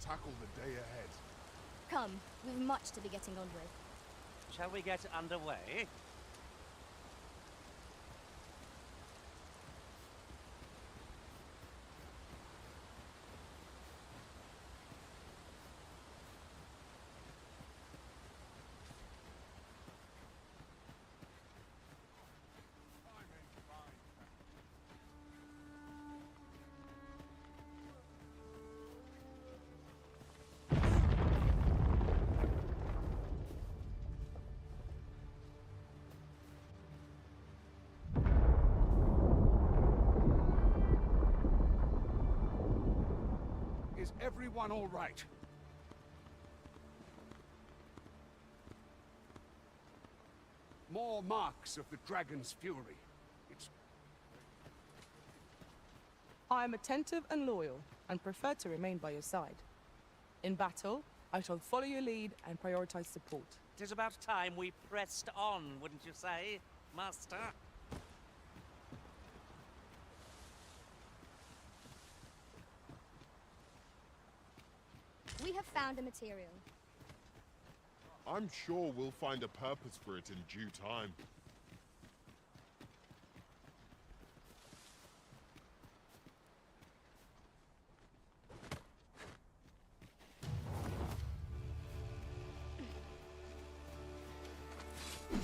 tackle the day ahead. Come, we've much to be getting on with. Shall we get underway? Is everyone all right? More marks of the dragon's fury. It's... I am attentive and loyal, and prefer to remain by your side. In battle, I shall follow your lead and prioritize support. 'Tis about time we pressed on, wouldn't you say, Master? We have found a material. I'm sure we'll find a purpose for it in due time.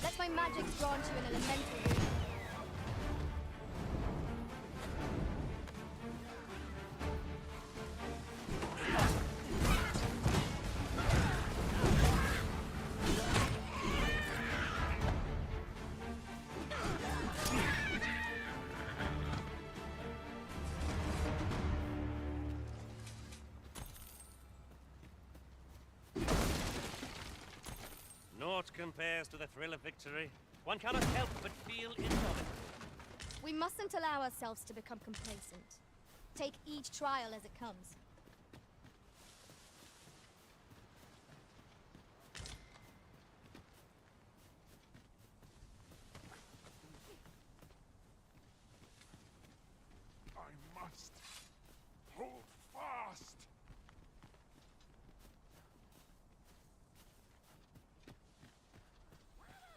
Let my magic grant you an elemental boon. Naught compares to the thrill of victory. One cannot help but feel innovative. We mustn't allow ourselves to become complacent. Take each trial as it comes. I must hold fast.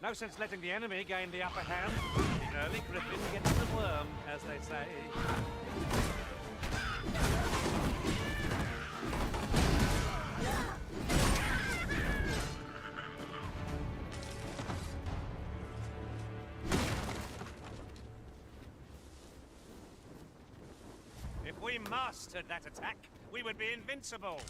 No sense letting the enemy gain the upper hand. The early griffin gets the worm, as they say. If we mastered that attack, we would be invincible.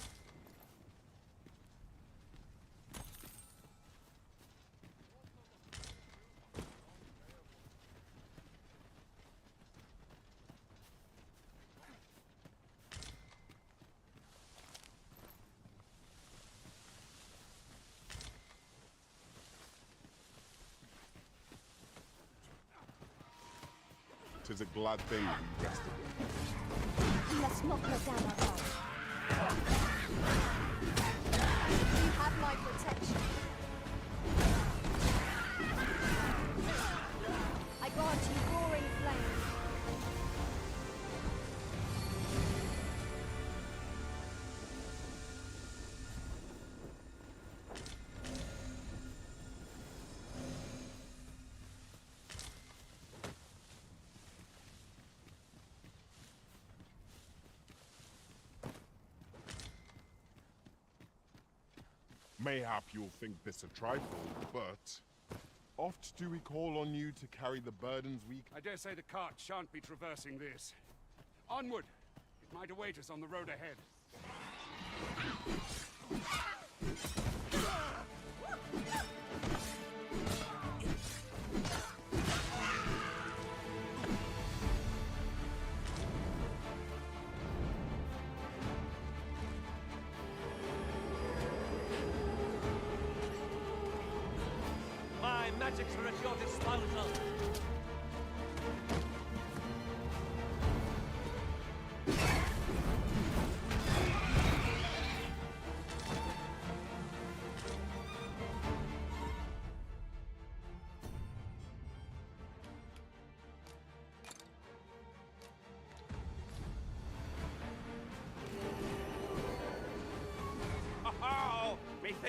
Tis a glad thing we rested. We must not let down our guard. You have my protection. I grant you roaring flame. Mayhap you'll think this a trifle, but oft do we call on you to carry the burdens we... I dare say the cart shan't be traversing this. Onward! It might await us on the road ahead. My magics are at your disposal.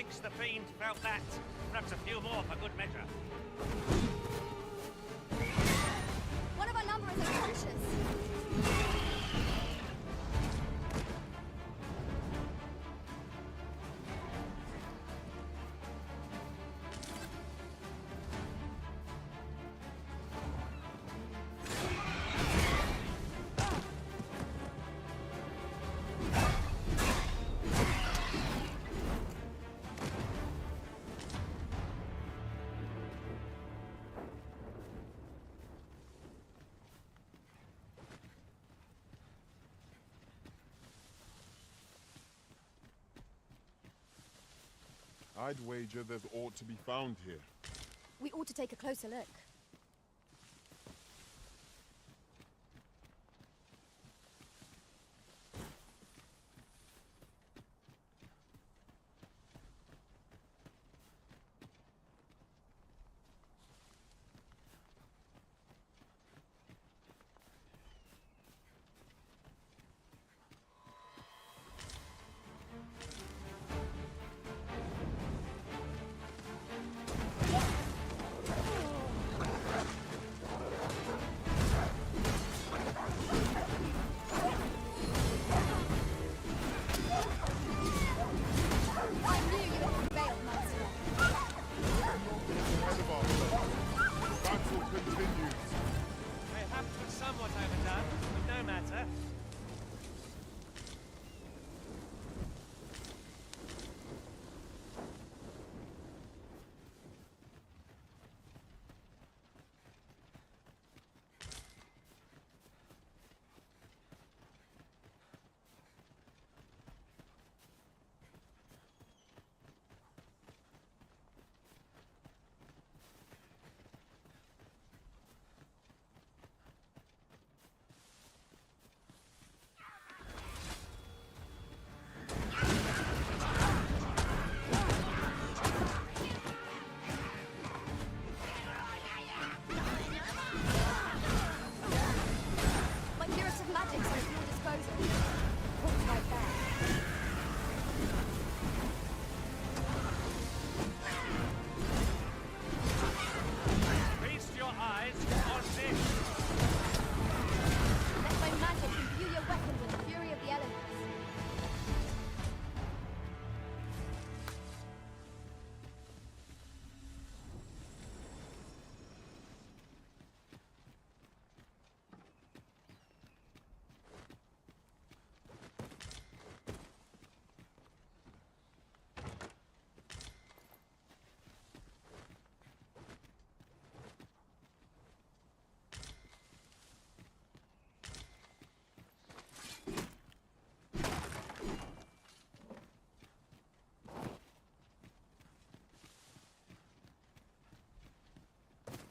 thinks the fiend felt that. Perhaps a few more for good measure. One of our number is unconscious. I'd wager there's aught to be found here. We ought to take a closer look.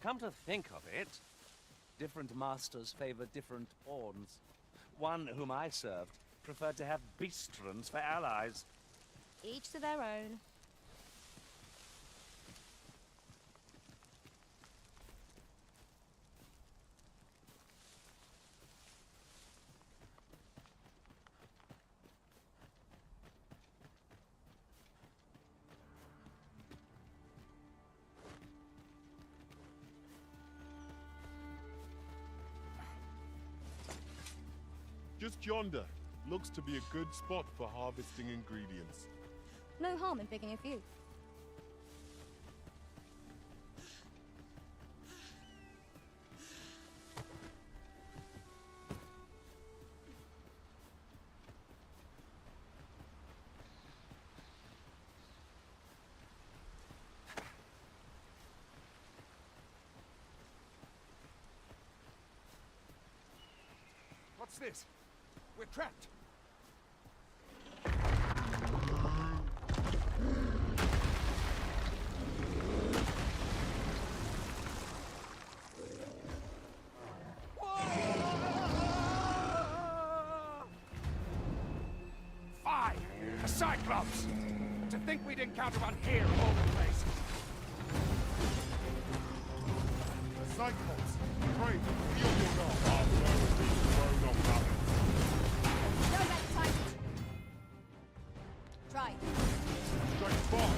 Come to think of it, different masters favor different pawns. One whom I served preferred to have beastrons for allies. Each to their own. Just yonder. Looks to be a good spot for harvesting ingredients. No harm in picking a few. What's this? We're trapped. Fie! A Cyclops! To think we'd encounter one here of all the places. Cyclops, pray, feel your wrath. Our foe has been thrown off balance. Don't let the time. Try. like fast.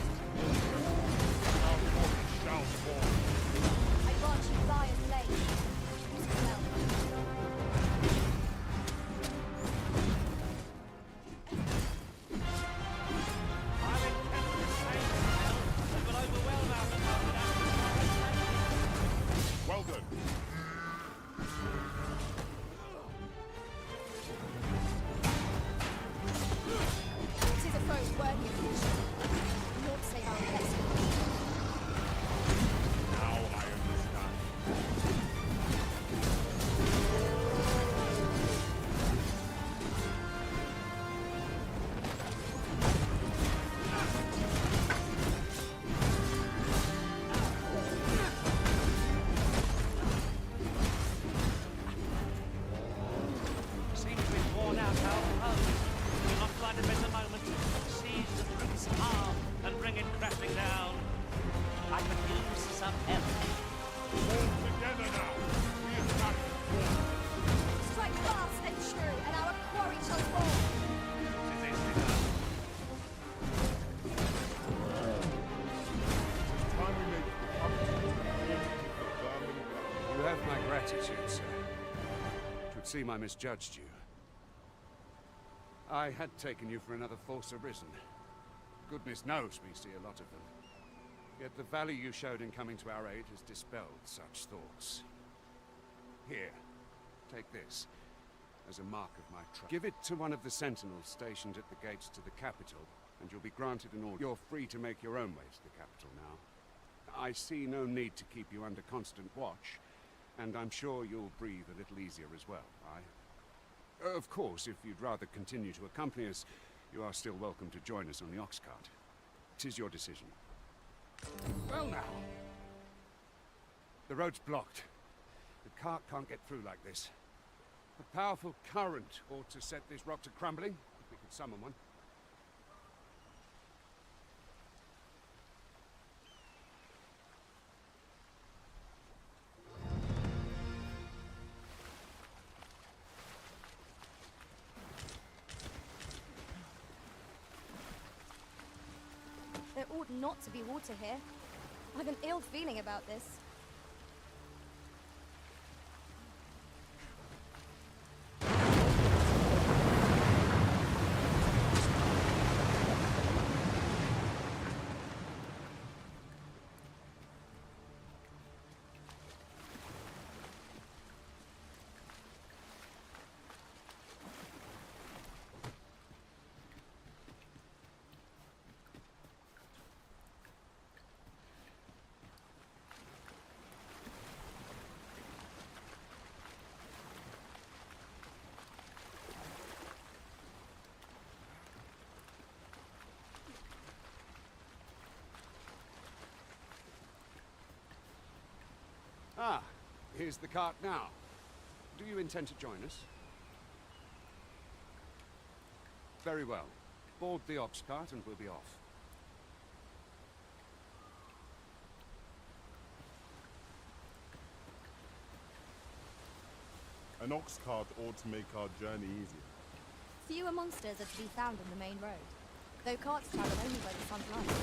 Now what shall fall. I grant you fire's blade. Use it well. I'm intent to say that will overwhelm our department. Well done. Tis a foe worthy of mission. Not say how blessed. Now I understand. Seems we've worn out our pose. We'll not find a better moment to seize the brute's arm and bring it crashing down. I could use some help. All together now. We attack the fort. Strike fast and true, and our quarry shall fall. It is enough. It's time we make the capital to the vermin. You have my gratitude, sir. Twould seem I misjudged you. I had taken you for another force arisen. Goodness knows we see a lot of them. Yet the value you showed in coming to our aid has dispelled such thoughts. Here, take this, as a mark of my trust. Give it to one of the sentinels stationed at the gates to the capital, and you'll be granted an order. You're free to make your own way to the capital now. I see no need to keep you under constant watch, and I'm sure you'll breathe a little easier as well, Of course, if you'd rather continue to accompany us, you are still welcome to join us on the ox cart. 'Tis your decision. Well now. The road's blocked. The cart can't get through like this. A powerful current ought to set this rock to crumbling, if we could summon one. There ought not to be water here. I've an ill feeling about this. Ah, here's the cart now. Do you intend to join us? Very well. Board the ox cart and we'll be off. An ox cart ought to make our journey easier. Fewer monsters are to be found on the main road, though carts travel only by the sun's light.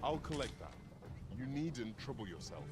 I'll collect that. You needn't trouble yourself.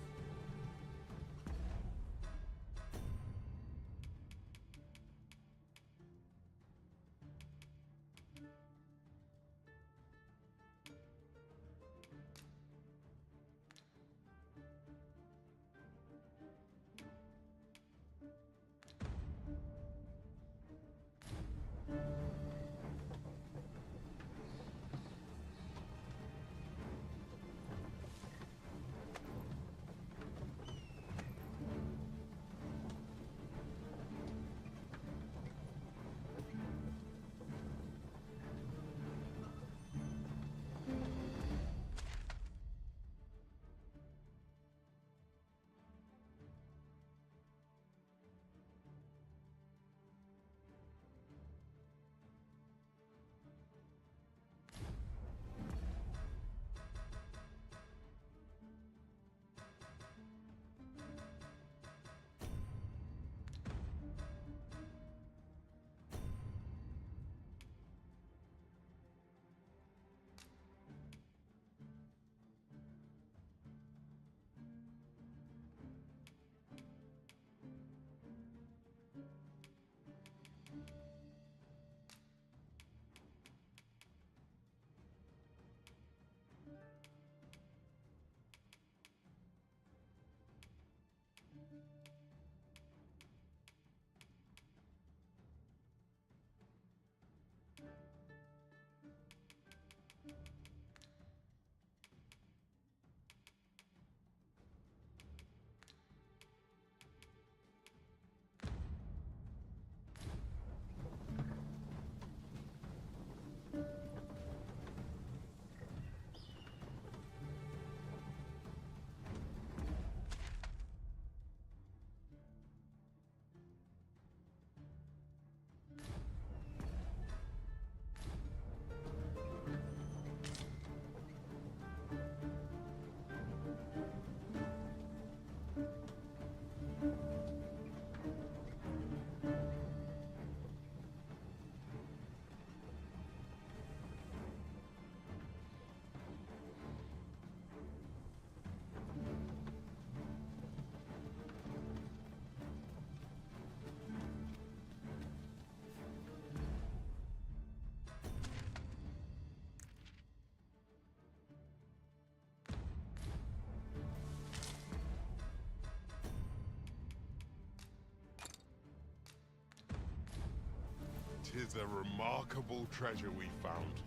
Tis a remarkable treasure we found.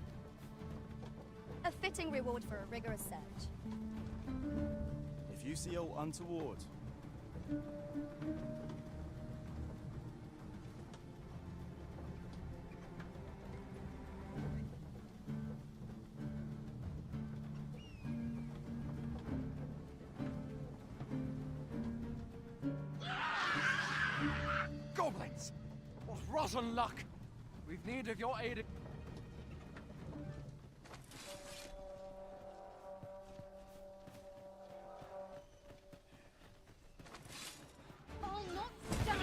A fitting reward for a rigorous search. If you see aught untoward, Goblins! What rotten luck! We've need of your aid. I'll not stand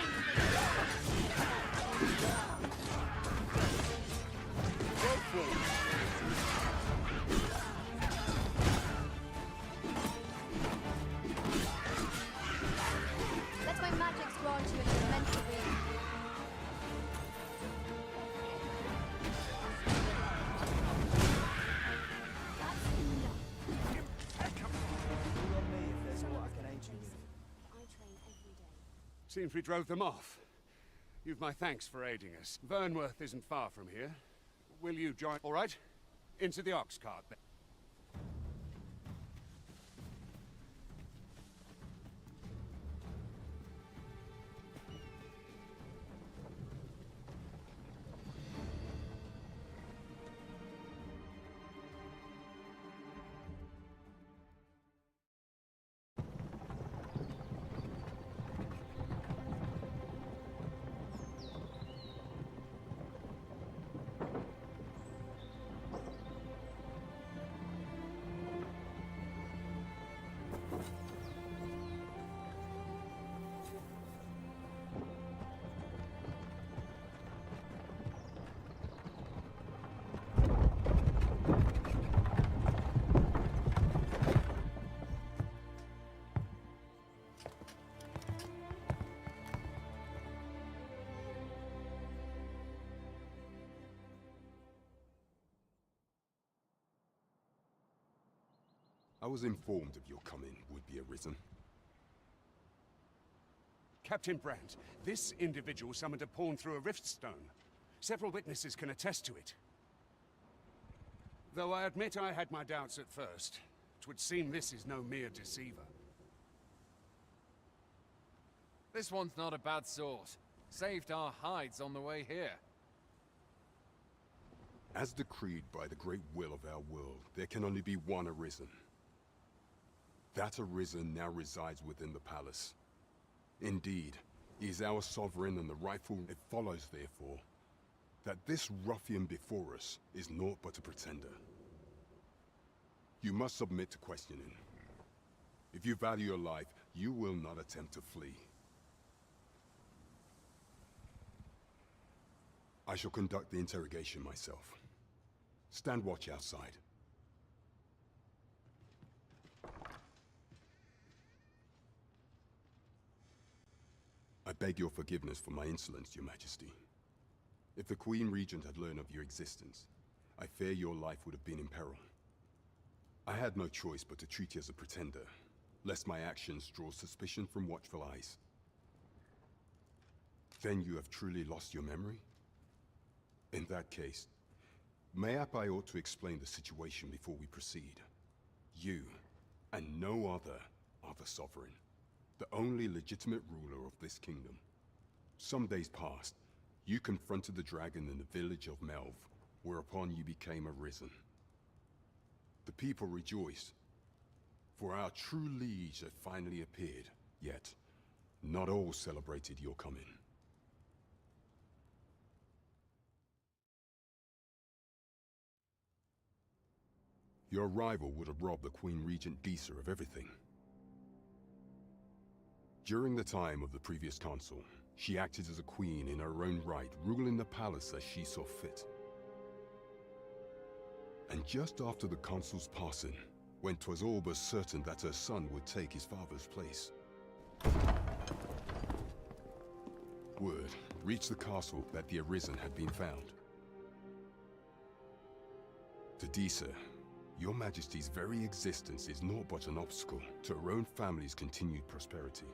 Let my magics grant you an immense real. That's enough. call on me if there's aught I can aid you with. I train every day. Seems we drove them off. You've my thanks for aiding us. Vernworth isn't far from here. Will you join? All right. Into the ox cart then. I was informed of your coming would be arisen. Captain Brandt, this individual summoned a pawn through a rift stone. Several witnesses can attest to it. Though I admit I had my doubts at first. 'Twould seem this is no mere deceiver. This one's not a bad sort. Saved our hides on the way here. As decreed by the great will of our world, there can only be one arisen. That arisen now resides within the palace. Indeed, he is our sovereign and the rightful. It follows, therefore, that this ruffian before us is naught but a pretender. You must submit to questioning. If you value your life, you will not attempt to flee. I shall conduct the interrogation myself. Stand watch outside. I beg your forgiveness for my insolence, Your Majesty. If the Queen Regent had learned of your existence, I fear your life would have been in peril. I had no choice but to treat you as a pretender, lest my actions draw suspicion from watchful eyes. Then you have truly lost your memory? In that case, mayhap I ought to explain the situation before we proceed. You, and no other, are the sovereign, the only legitimate ruler of this kingdom. Some days past, you confronted the dragon in the village of Melv, whereupon you became arisen. The people rejoiced, for our true liege had finally appeared, yet not all celebrated your coming. Your arrival would have robbed the Queen Regent Disa of everything. During the time of the previous consul, she acted as a queen in her own right, ruling the palace as she saw fit. And just after the consul's passing, when 'twas all but certain that her son would take his father's place, word reached the castle that the Arisen had been found. To Disa, Your Majesty's very existence is naught but an obstacle to her own family's continued prosperity.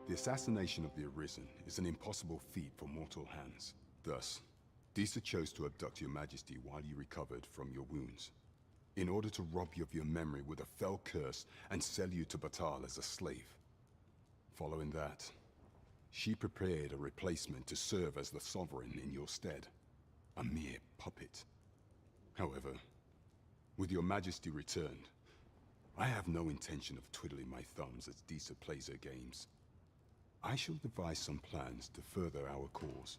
The assassination of the Arisen is an impossible feat for mortal hands. Thus, Disa chose to abduct Your Majesty while you recovered from your wounds, in order to rob you of your memory with a fell curse and sell you to Batal as a slave. Following that, she prepared a replacement to serve as the sovereign in your stead, a mere puppet. However, with Your Majesty returned, I have no intention of twiddling my thumbs as Disa plays her games. I shall devise some plans to further our cause.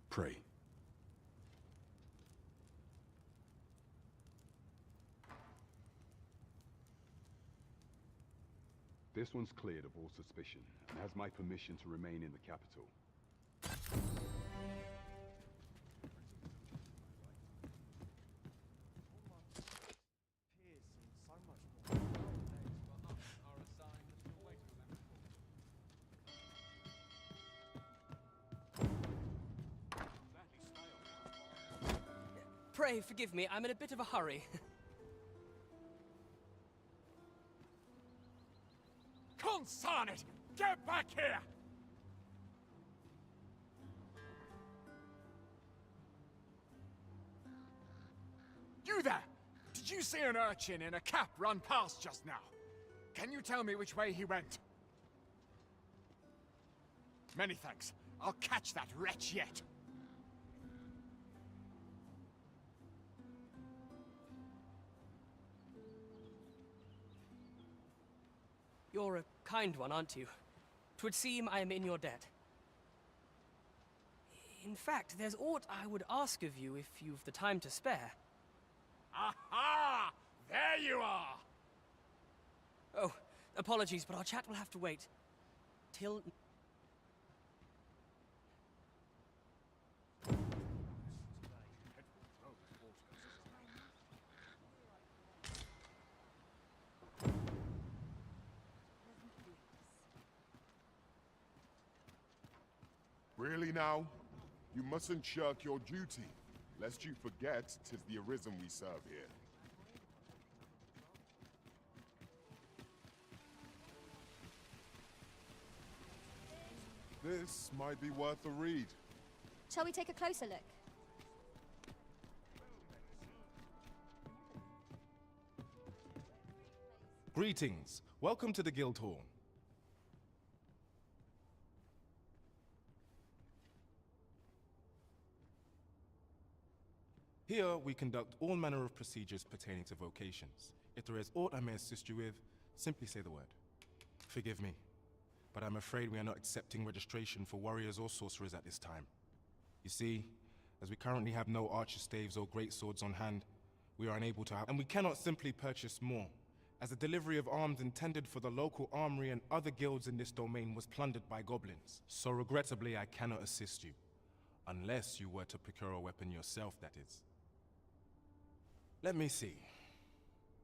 Pray. This one's cleared of all suspicion, and has my permission to remain in the capital. Pray forgive me, I'm in a bit of a hurry. Consign it! Get back here! You there! Did you see an urchin in a cap run past just now? Can you tell me which way he went? Many thanks. I'll catch that wretch yet. You're a kind one, aren't you? 'Twould seem I am in your debt. In fact, there's aught I would ask of you if you've the time to spare. Aha! There you are! Oh, apologies, but our chat will have to wait. Till... Really now? You mustn't shirk your duty, lest you forget 'tis the Arisen we serve here. This might be worth a read. Shall we take a closer look? Greetings. Welcome to the Guild Hall. Here, we conduct all manner of procedures pertaining to vocations. If there is aught I may assist you with, simply say the word. Forgive me, but I'm afraid we are not accepting registration for warriors or sorcerers at this time. You see, as we currently have no archer staves or great swords on hand, we are unable to have, and we cannot simply purchase more, as the delivery of arms intended for the local armory and other guilds in this domain was plundered by goblins. So regrettably, I cannot assist you, unless you were to procure a weapon yourself, that is. Let me see.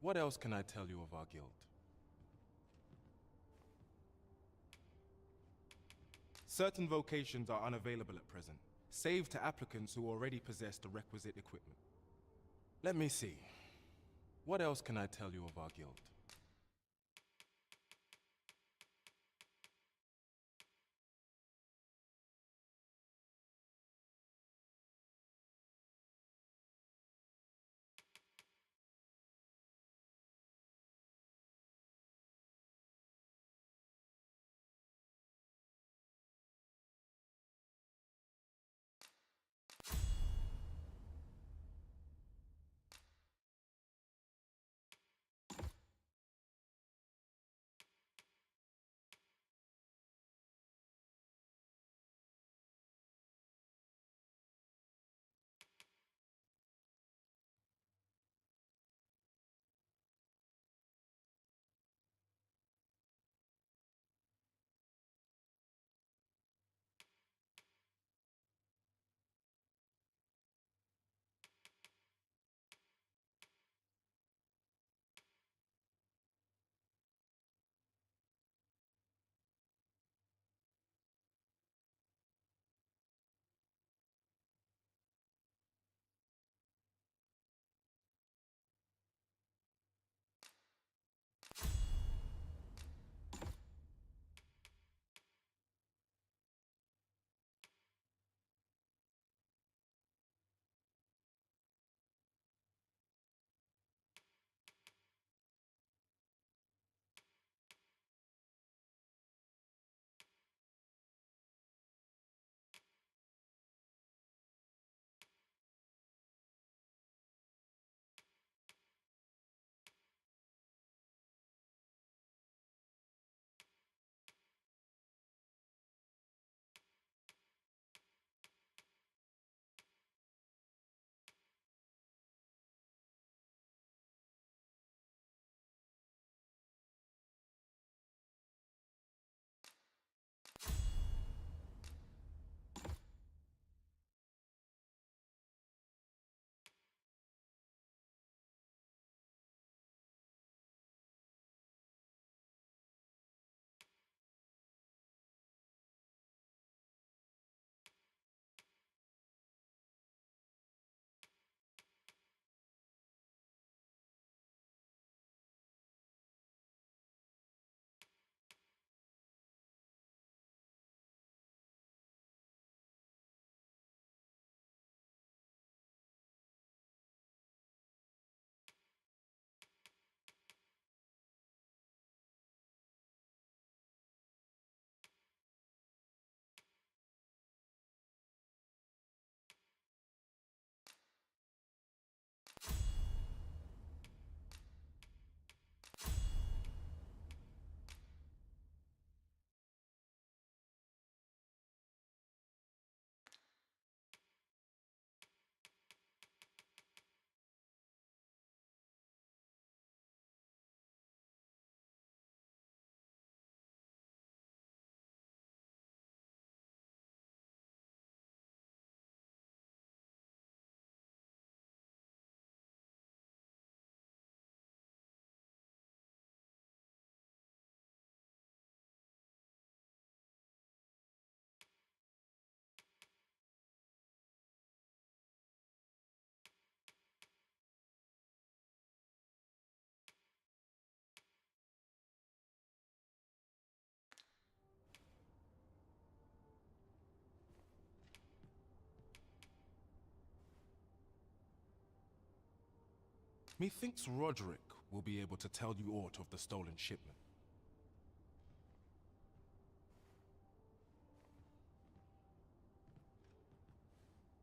What else can I tell you of our guild? Certain vocations are unavailable at present, save to applicants who already possess the requisite equipment. Let me see. What else can I tell you of our guild? Methinks Roderick will be able to tell you aught of the stolen shipment.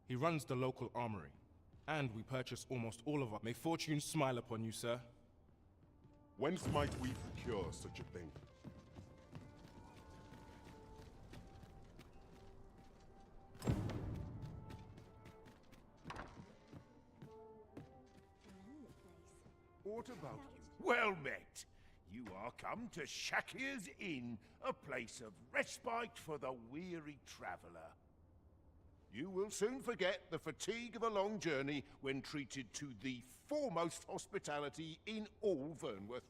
He runs the local armory, and we purchase almost all of our— May fortune smile upon you, sir. Whence might we procure such a thing? What about you? Well met. You are come to Shakir's Inn, a place of respite for the weary traveller. You will soon forget the fatigue of a long journey when treated to the foremost hospitality in all Vernworth.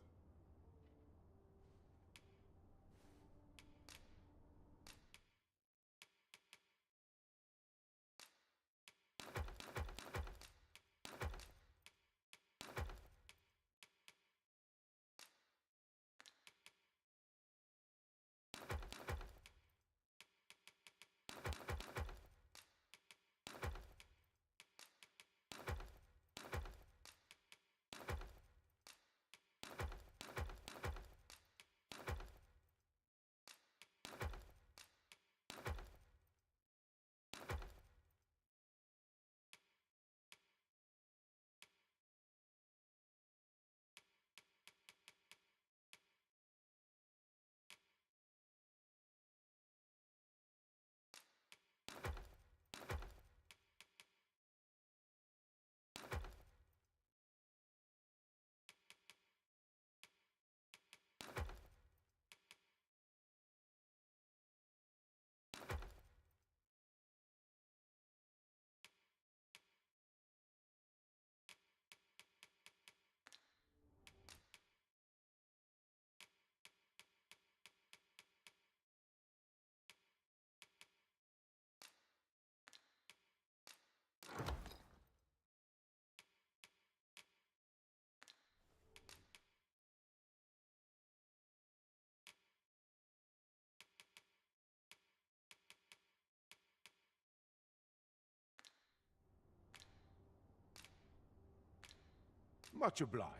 Much obliged.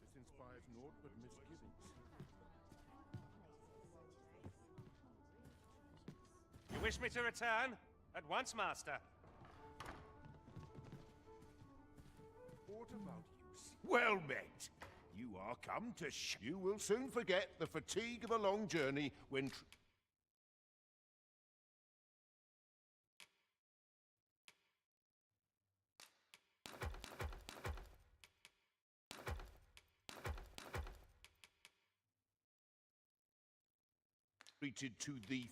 This inspires naught but misgivings. You wish me to return? At once, master. What about you? Well met. You are come to You will soon forget the fatigue of a long journey when treated to the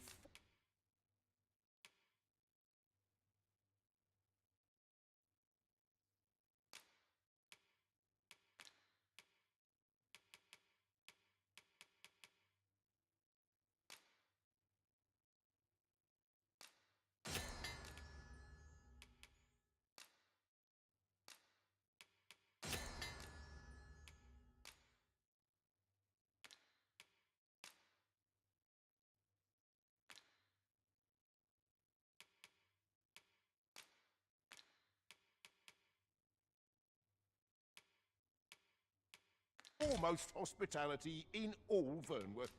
foremost hospitality in all Vernworth.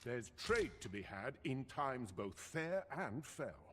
There's trade to be had in times both fair and fell.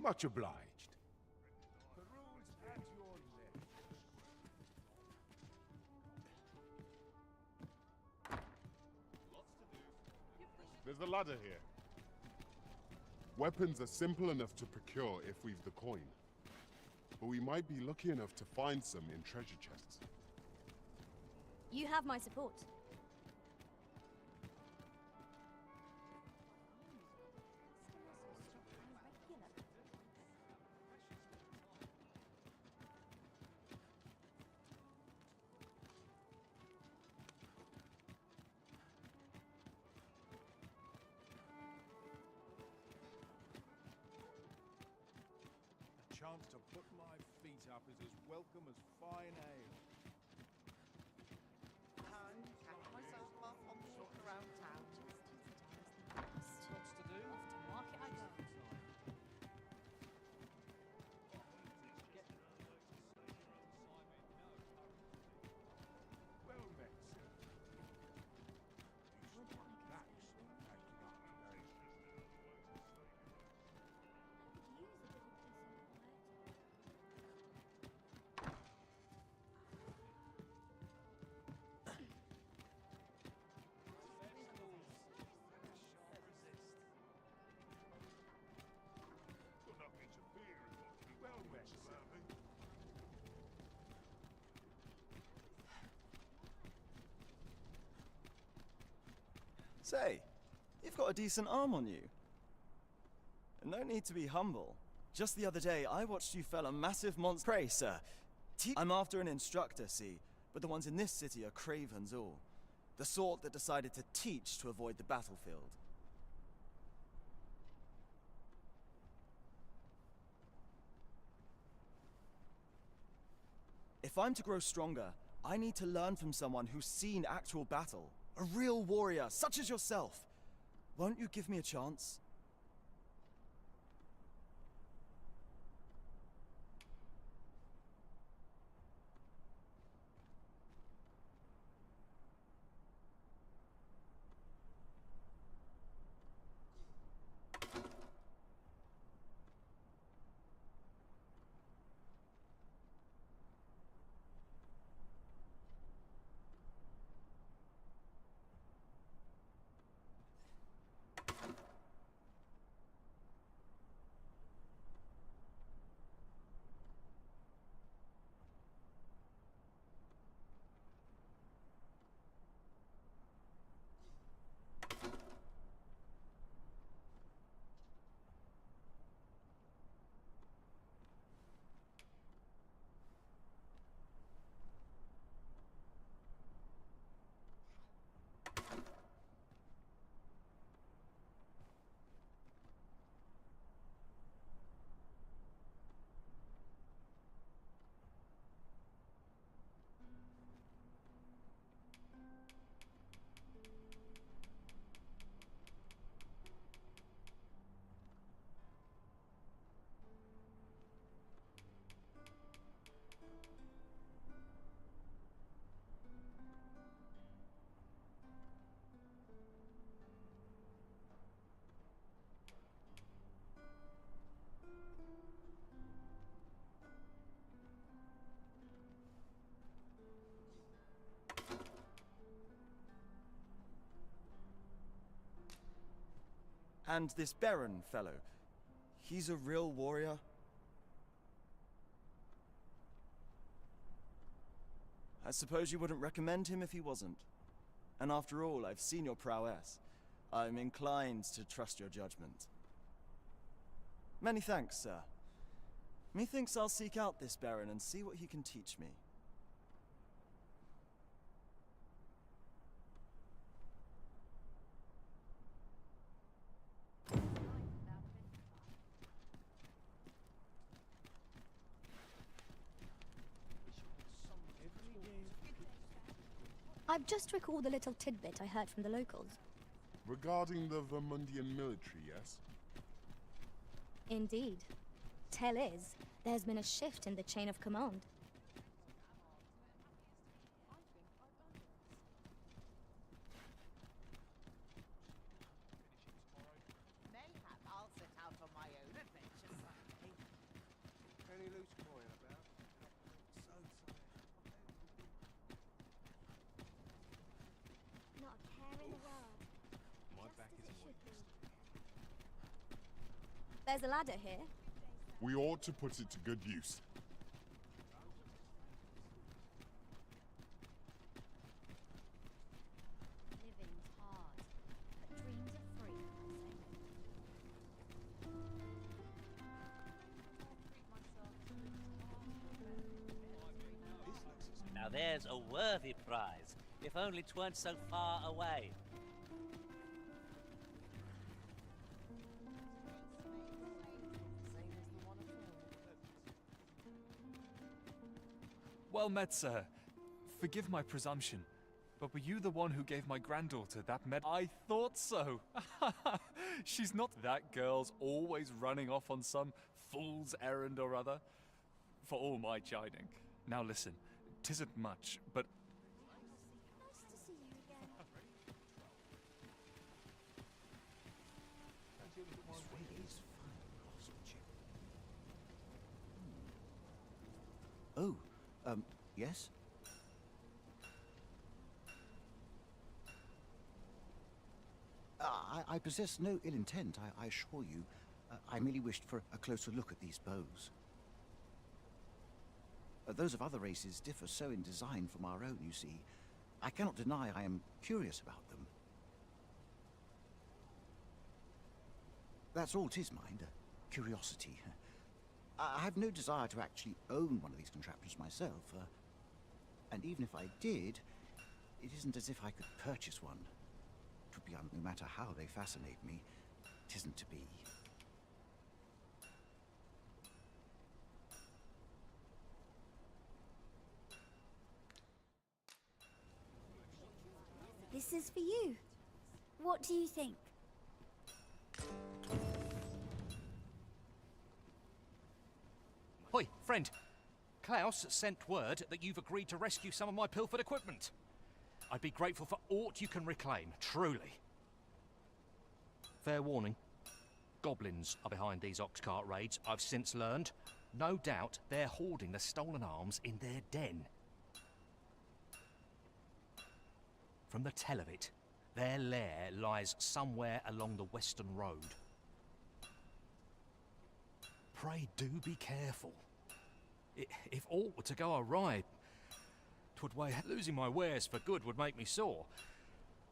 Much obliged. The rules at your left. There's a ladder here. Weapons are simple enough to procure if we've the coin. But we might be lucky enough to find some in treasure chests. You have my support. A chance to put my feet up is as welcome as fine ale. Myself off on the walk around town. Lots to do. Off to market I go. Well met, sir. Well met, sir. Say, you've got a decent arm on you. No need to be humble. Just the other day, I watched you fell a massive monster. Pray, sir. I'm after an instructor, see, but the ones in this city are cravens all. The sort that decided to teach to avoid the battlefield. If I'm to grow stronger, I need to learn from someone who's seen actual battle. A real warrior, such as yourself. Won't you give me a chance? And this Baron fellow, he's a real warrior? I suppose you wouldn't recommend him if he wasn't. And after all, I've seen your prowess. I'm inclined to trust your judgment. Many thanks, sir. Methinks I'll seek out this Baron and see what he can teach me. I've just recalled a little tidbit I heard from the locals. Regarding the Vermundian military, yes? Indeed. Tell is, there's been a shift in the chain of command. Mayhap I'll set out on my own adventures. Not a care in the world. My back is There's a ladder here. We ought to put it to good use. Living's hard, but dreams are free, Now there's a worthy prize, if only 'tweren't so far away. Well met, sir. Forgive my presumption, but were you the one who gave my granddaughter that I thought so. She's not that girl's always running off on some fool's errand or other. For all my chiding. Now listen, 'tisn't much, but... Nice to see you again. Oh, yes? I possess no ill intent, I assure you. I merely wished for a closer look at these bows. Those of other races differ so in design from our own, you see. I cannot deny I am curious about them. That's all 'tis, mind, curiosity. I have no desire to actually own one of these contraptions myself, and even if I did, it isn't as if I could purchase one. It would be no matter how they fascinate me, it isn't to be. This is for you. What do you think? Hoi, friend. Klaus sent word that you've agreed to rescue some of my pilfered equipment. I'd be grateful for aught you can reclaim, truly. Fair warning. Goblins are behind these ox cart raids, I've since learned. No doubt they're hoarding the stolen arms in their den. From the tell of it, their lair lies somewhere along the western road. Pray do be careful. If aught were to go awry, 'twould weigh losing my wares for good would make me sore.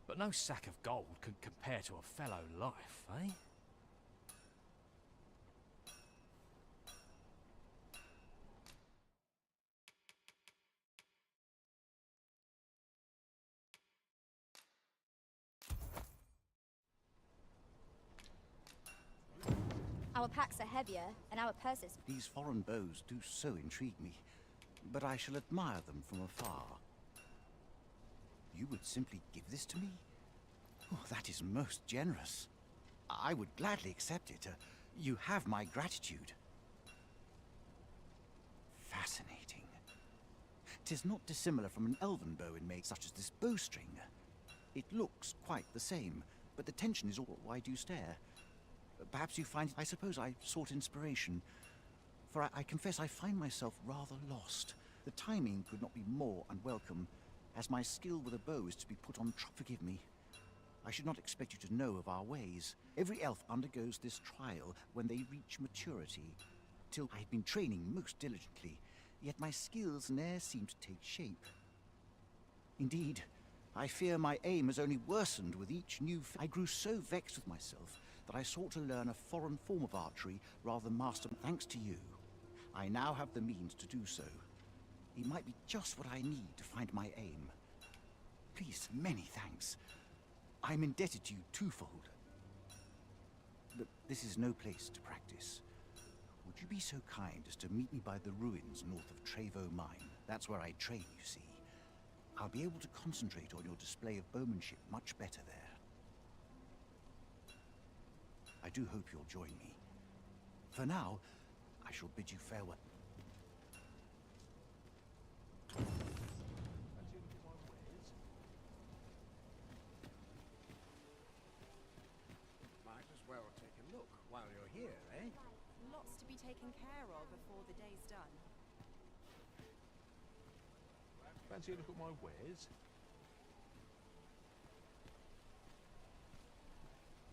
But no sack of gold can compare to a fellow life, eh? Our packs are heavier, and our purses... These foreign bows do so intrigue me, but I shall admire them from afar. You would simply give this to me? Oh, that is most generous. I would gladly accept it. You have my gratitude. Fascinating. 'Tis not dissimilar from an elven bow in make, such as this bowstring. It looks quite the same, but the tension is all. Why do you stare? Perhaps you find... I suppose I sought inspiration. For I confess I find myself rather lost. The timing could not be more unwelcome, as my skill with a bow is to be put on trial. Forgive me. I should not expect you to know of our ways. Every elf undergoes this trial when they reach maturity. Till I have been training most diligently, yet my skills ne'er seem to take shape. Indeed, I fear my aim has only worsened with each new... I grew so vexed with myself that I sought to learn a foreign form of archery rather than master. Thanks to you, I now have the means to do so. It might be just what I need to find my aim. Please, many thanks. I'm indebted to you twofold. But this is no place to practice. Would you be so kind as to meet me by the ruins north of Trevo Mine? That's where I train, you see. I'll be able to concentrate on your display of bowmanship much better there. I do hope you'll join me. For now, I shall bid you farewell. Might as well take a look while you're here, eh? Lots to be taken care of before the day's done. Fancy a look at my wares?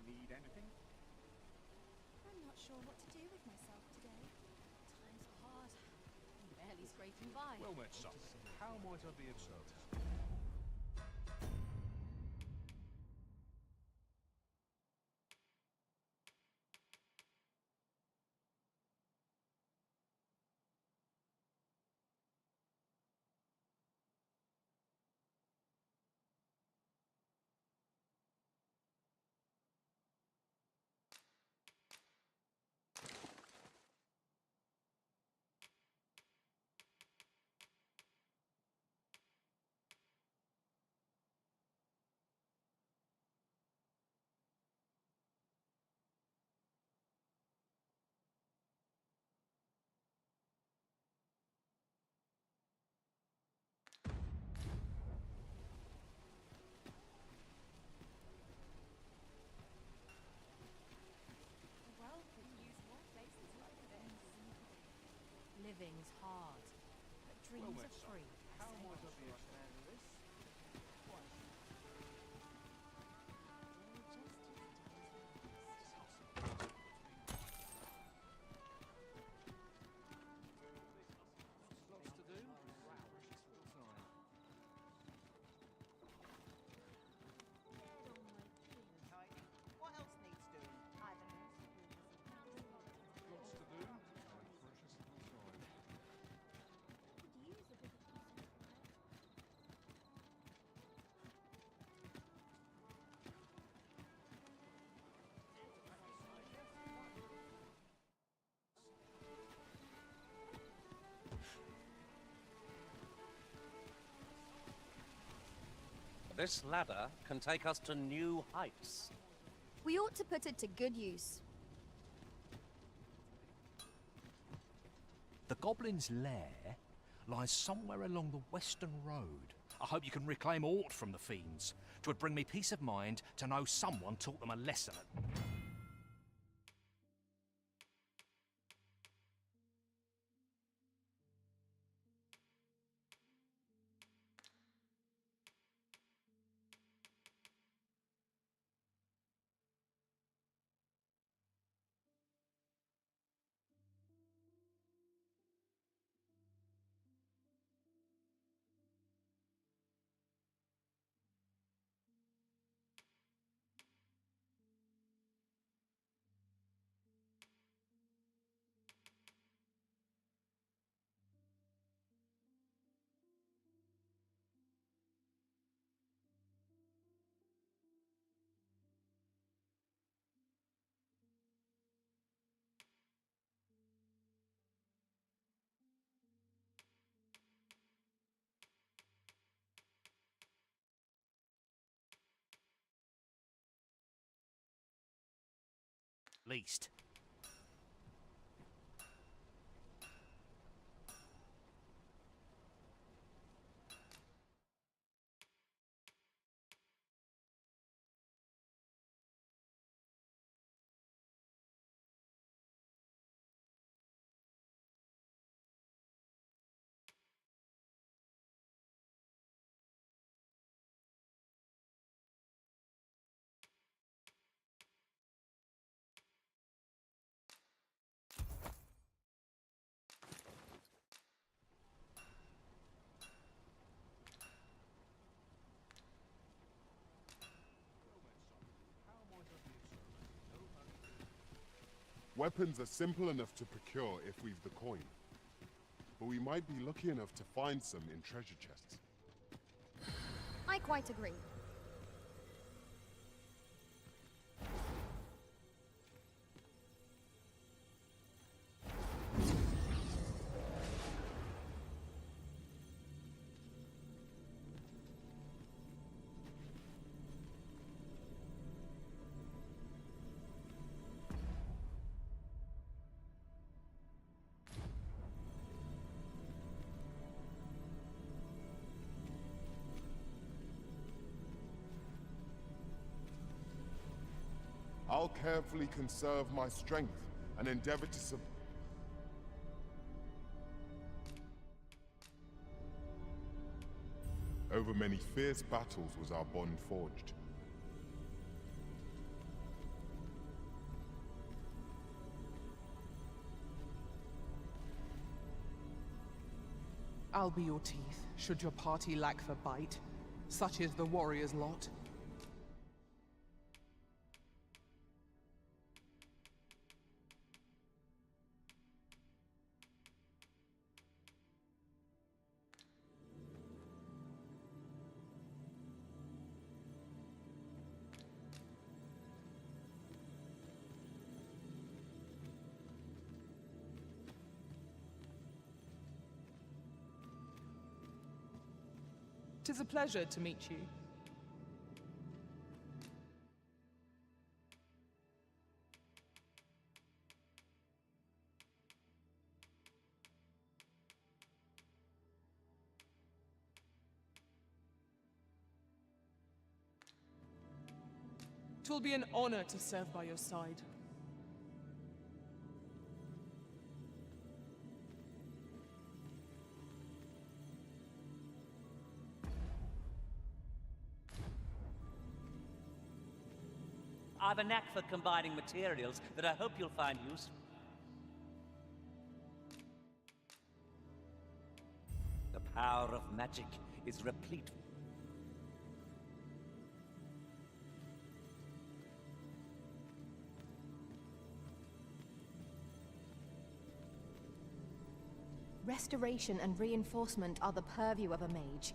Need anything? I'm not sure what to do with myself today. Times are hard. I'm barely scraping by. Well met, son. How might I be of service? Well, could use more places like this. Living's hard, but dreams are free. How might I be of service? Lots to do. Wow, precious little time. What else needs doing? Lots to do. Precious little time. This ladder can take us to new heights. We ought to put it to good use. The Goblin's lair lies somewhere along the western road. I hope you can reclaim aught from the fiends. 'Twould bring me peace of mind to know someone taught them a lesson. Least. Weapons are simple enough to procure if we've the coin. But we might be lucky enough to find some in treasure chests. I quite agree. I'll carefully conserve my strength and endeavor to Over many fierce battles was our bond forged. I'll be your teeth, should your party lack for bite. Such is the warrior's lot. Tis a pleasure to meet you. Twill be an honor to serve by your side. I've a knack for combining materials that I hope you'll find useful. The power of magic is replete. Restoration and reinforcement are the purview of a mage.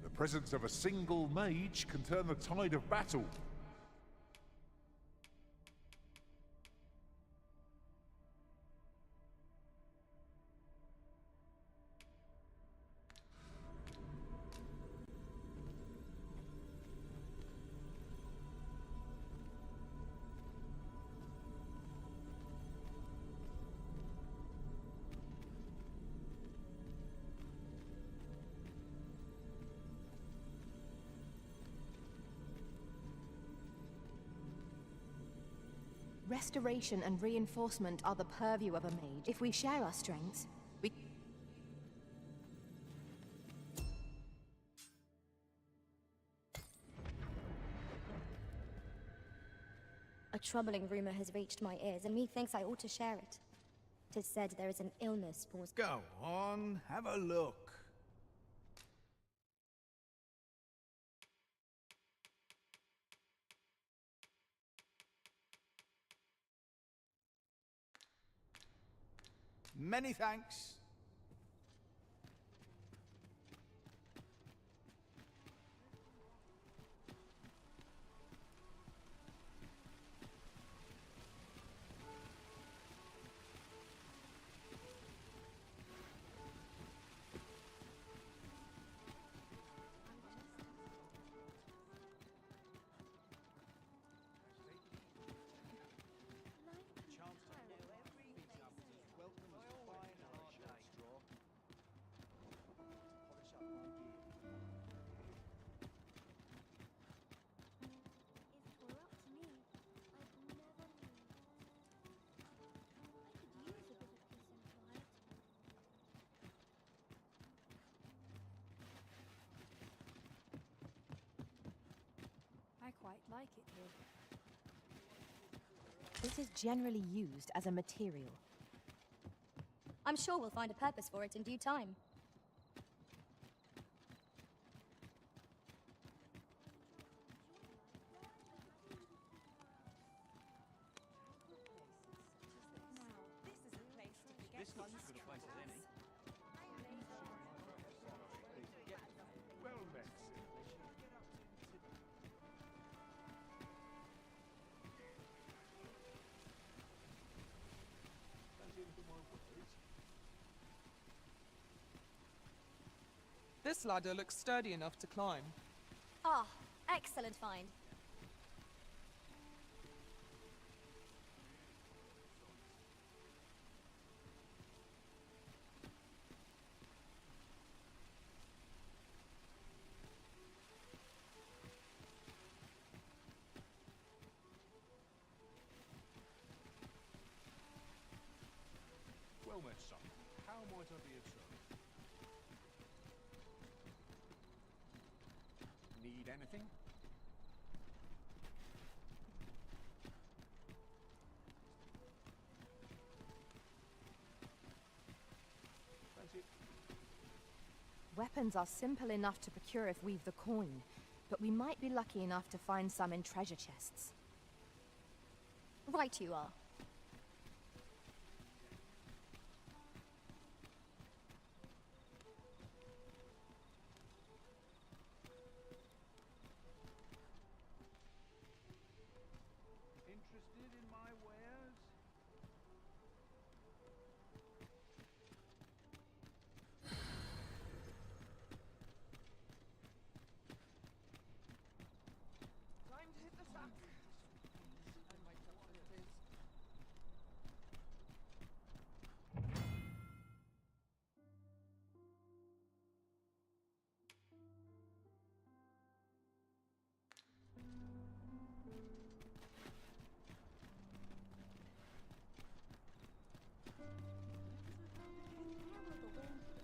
The presence of a single mage can turn the tide of battle. Restoration and reinforcement are the purview of a mage. If we share our strengths, we... A troubling rumor has reached my ears, and methinks I ought to share it. 'Tis said there is an illness caused... Go on, have a look. Many thanks. I quite like it here. This is generally used as a material. I'm sure we'll find a purpose for it in due time. This ladder looks sturdy enough to climb. Ah, excellent find. Well met, son. How might I be of service? Need anything? Fancy it? Weapons are simple enough to procure if we've the coin, but we might be lucky enough to find some in treasure chests. Right you are. Interested in my wares? Time to hit the sack. And my chocolate it is.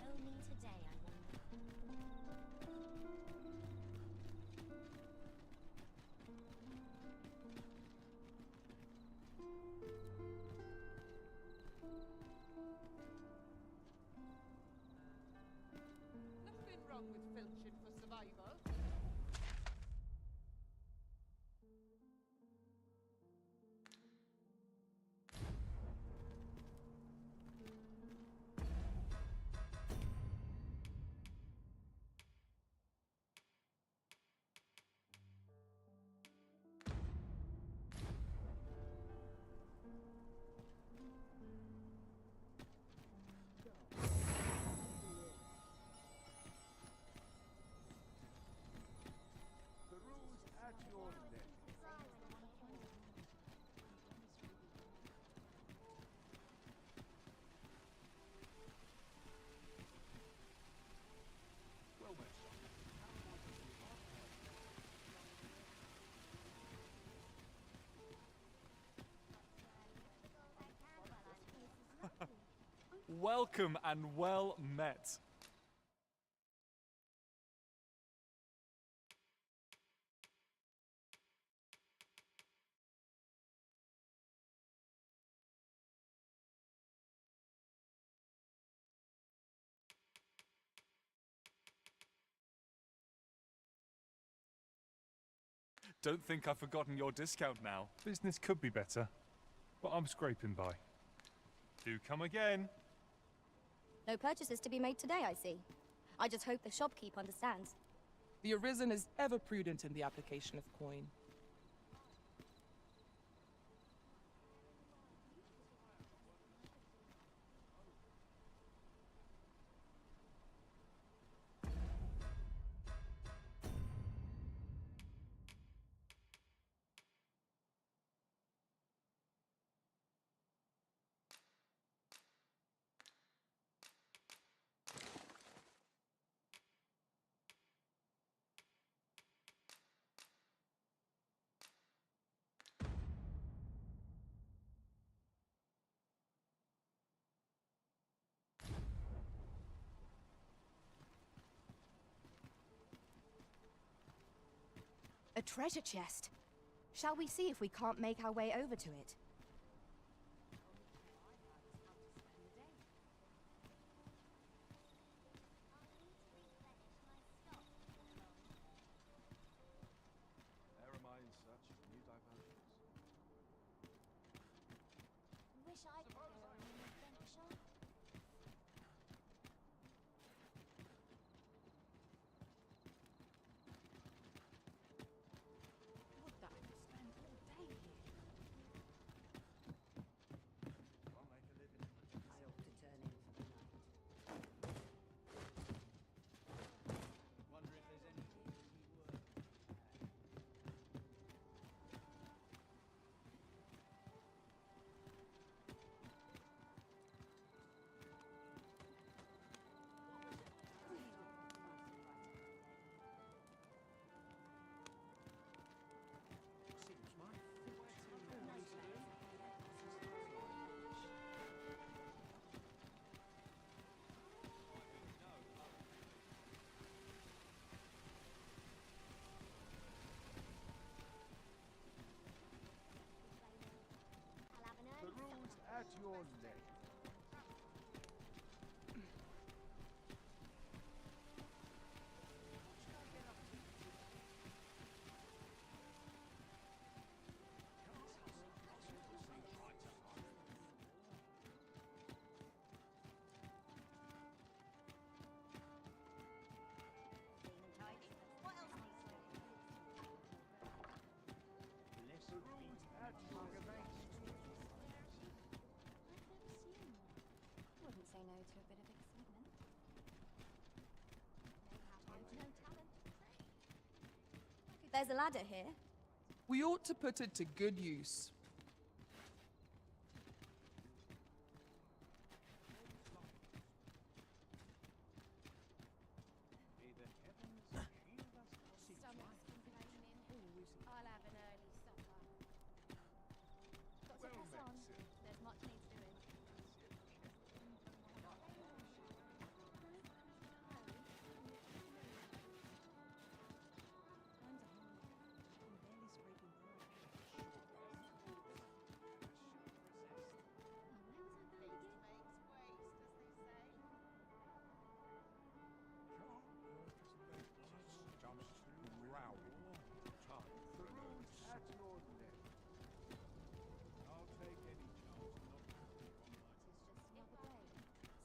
Only today, I wonder. Nothing wrong with filching for survival. Peruse at your neck. Well met, son. Welcome and well met. Don't think I've forgotten your discount now. Business could be better, but I'm scraping by. Do come again. No purchases to be made today, I see. I just hope the shopkeep understands. The Arisen is ever prudent in the application of coin. A treasure chest. Shall we see if we can't make our way over to it? There am I in search of new diversions. Wish I could go on an adventure. Would that I could spend all day here. your name? Wouldn't say no to a bit of excitement. No talent. There's a ladder here. We ought to put it to good use. I'll have an early supper. Got to press on. There's much needs doing.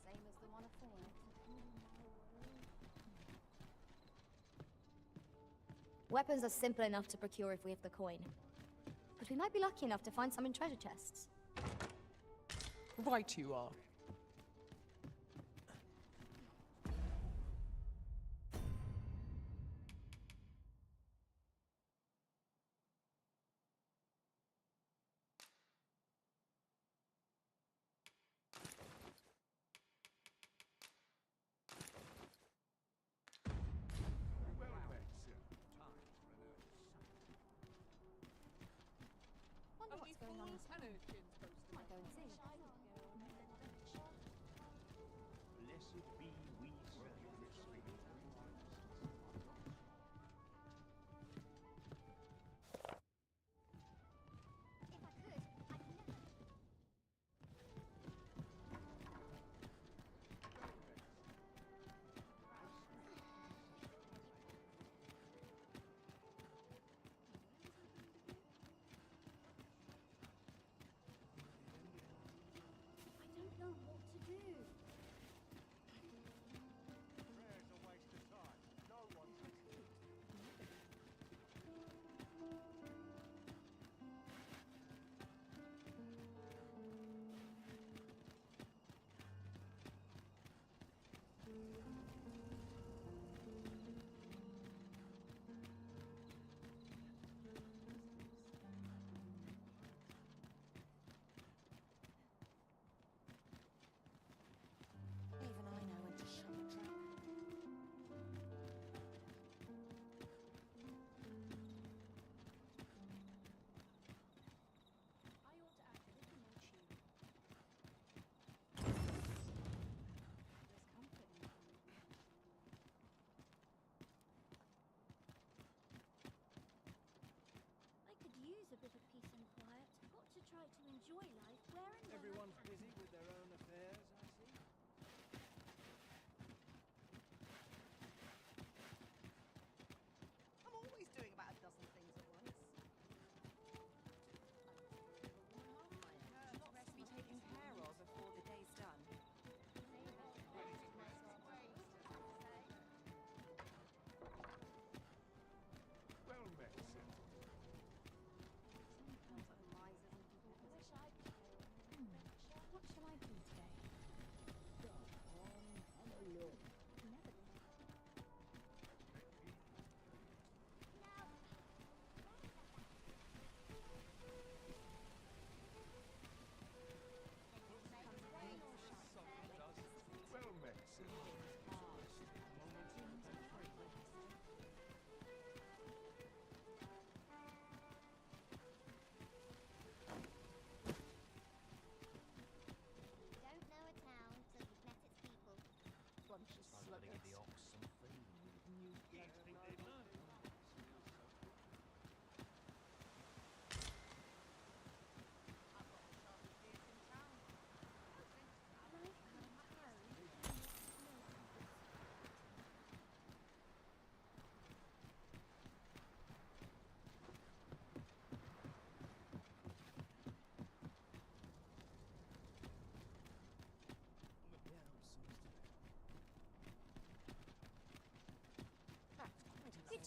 Same as the one afore. Weapons are simple enough to procure if we have the coin. But we might be lucky enough to find some in treasure chests. Right you are. Wonder what's going on this morning. Might go and see. Blessed be we serve. If I could, I'd never.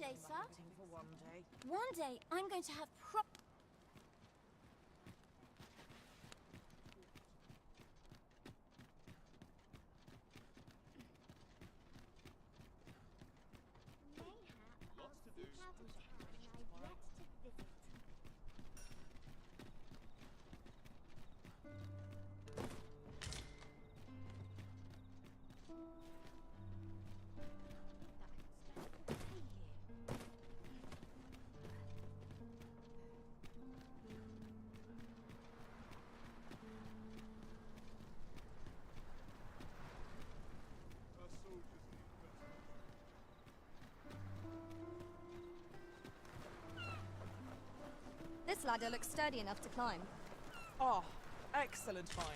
day, sir. For one day. One day, I'm going to have Lots to do. This ladder looks sturdy enough to climb. Oh, excellent find.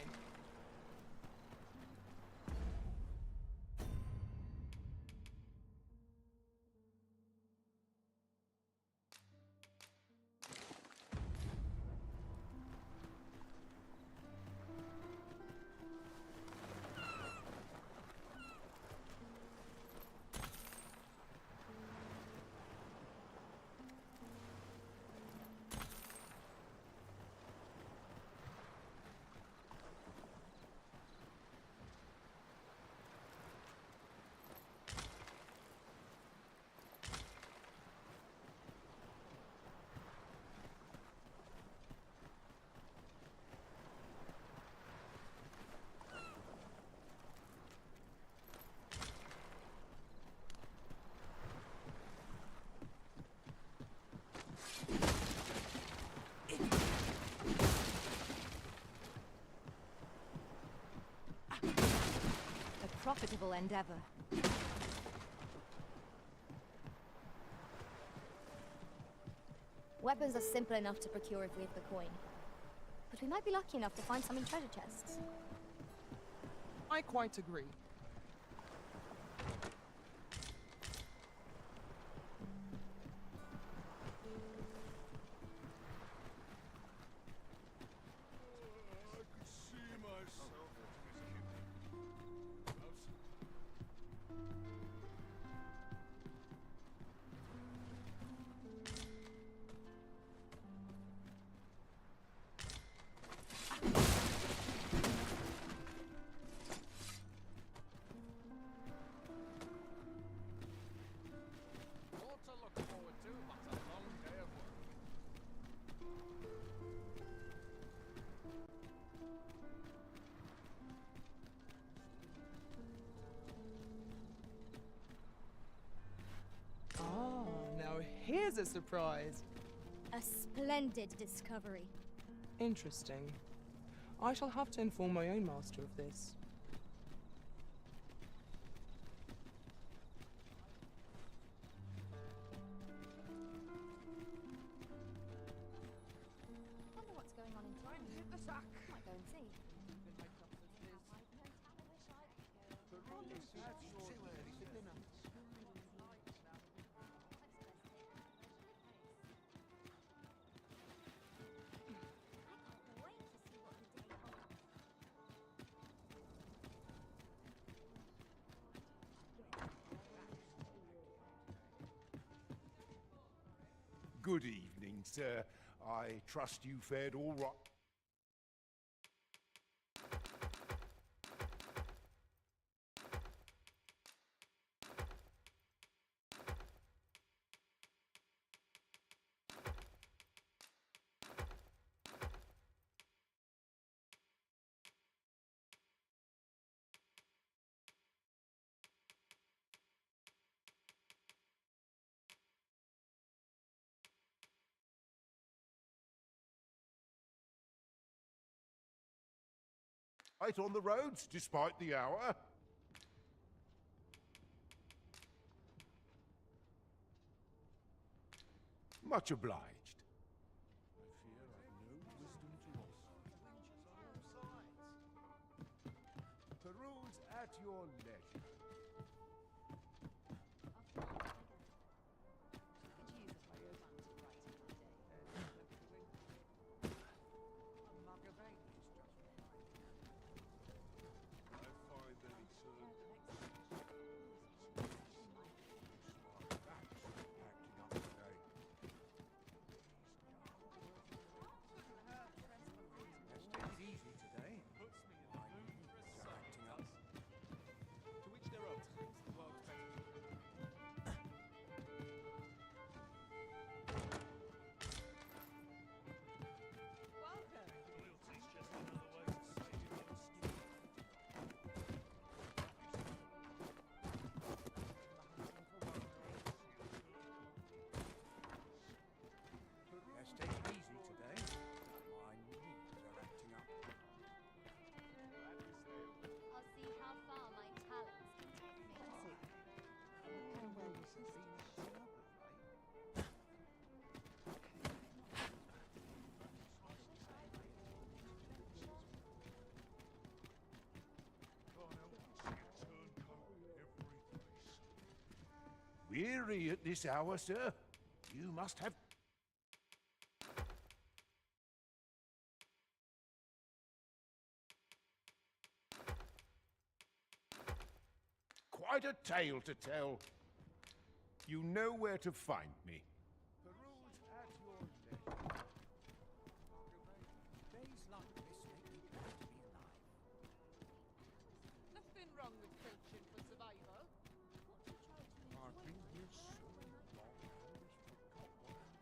A profitable endeavor. Weapons are simple enough to procure if we have the coin. But we might be lucky enough to find some in treasure chests. I quite agree. Here's a surprise. A splendid discovery. Interesting. I shall have to inform my own master of this. Wonder what's going on in time. Hit the sack. Might go and see. Good evening, sir. I trust you fared all right. Right on the roads, despite the hour. Much obliged. I fear I've no wisdom to offer. Peruse at your leisure. Weary at this hour, sir? You must have... quite a tale to tell. You know where to find me. Peruse at your leisure. Days like this make me glad to be alive. Nothing wrong with coaching for survival. I've been here so long, I always forgot what I came.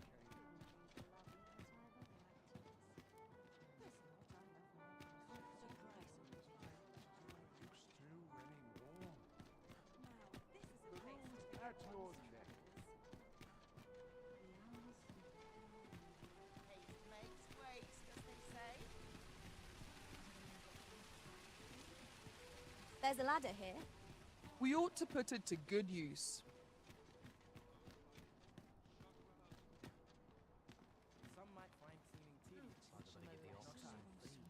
Used to anymore. Peruse at your leisure. Haste makes waste, as they say. There's a ladder here. We ought to put it to good use. Some might find seeming tedious. I'd better get the oxen freed.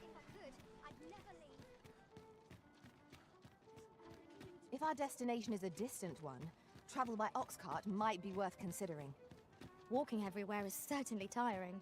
If I could, I'd never leave. If our destination is a distant one, travel by ox cart might be worth considering. Walking everywhere is certainly tiring.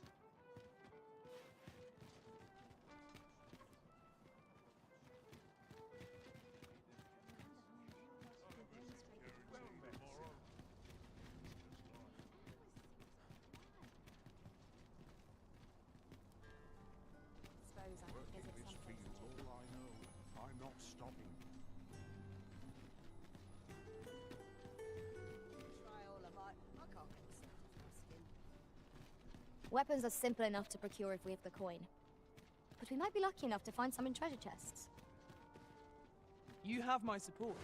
Suppose I could visit This someplace. field's all I know. I'm not stopping. Try all I might. I can't get the scent off my skin. Weapons are simple enough to procure if we have the coin. But we might be lucky enough to find some in treasure chests. You have my support.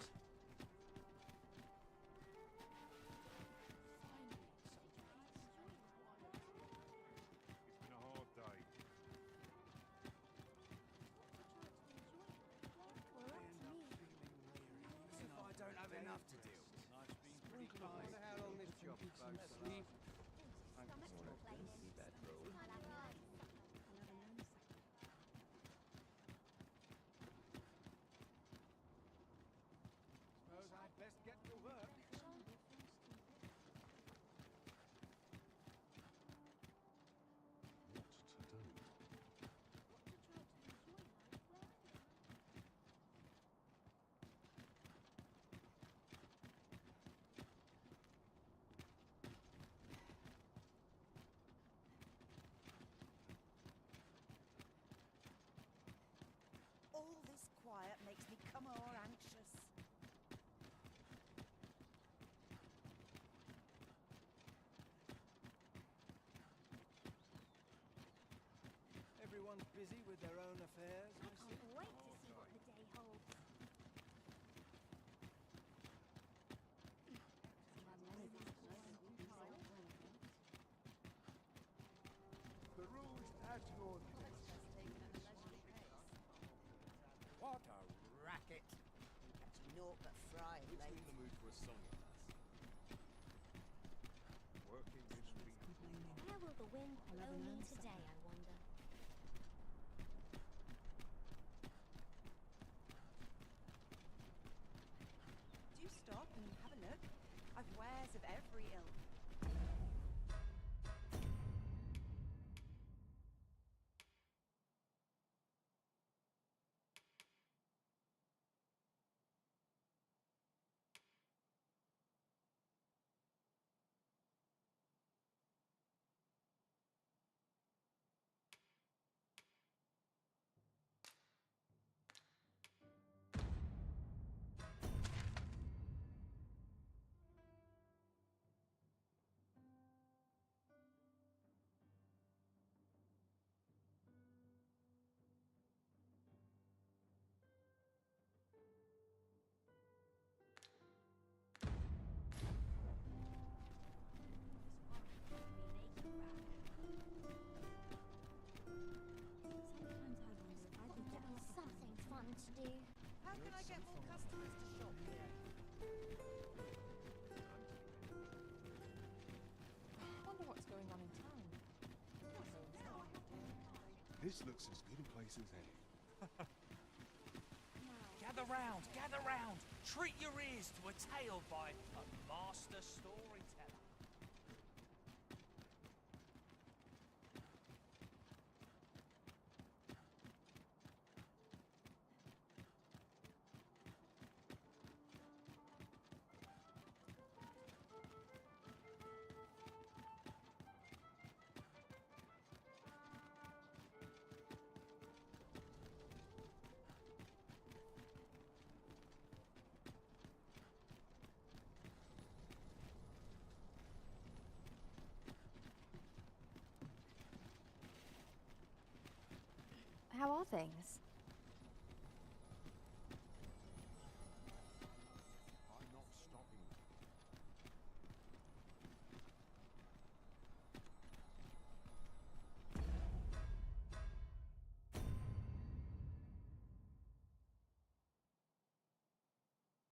It's been a hard day. As if I don't have enough to deal with. I wonder how long this job's supposed to last. Suppose I'd best get to work. What to do? All this quiet makes me come more anxious. Everyone's busy with their own affairs, I see. Can't wait to see what the day holds. Peruse at your leisure. What a racket. That's naught but frying late. In the mood for a song, Working this week. Where will the wind blow me today, I wonder? Do stop and have a look. I've wares of every ilk. How can I get more customers to shop here? Wonder what's going on in town. This looks as good a place as any. Gather round, gather round. Treat your ears to a tale by a master storyteller. How are things?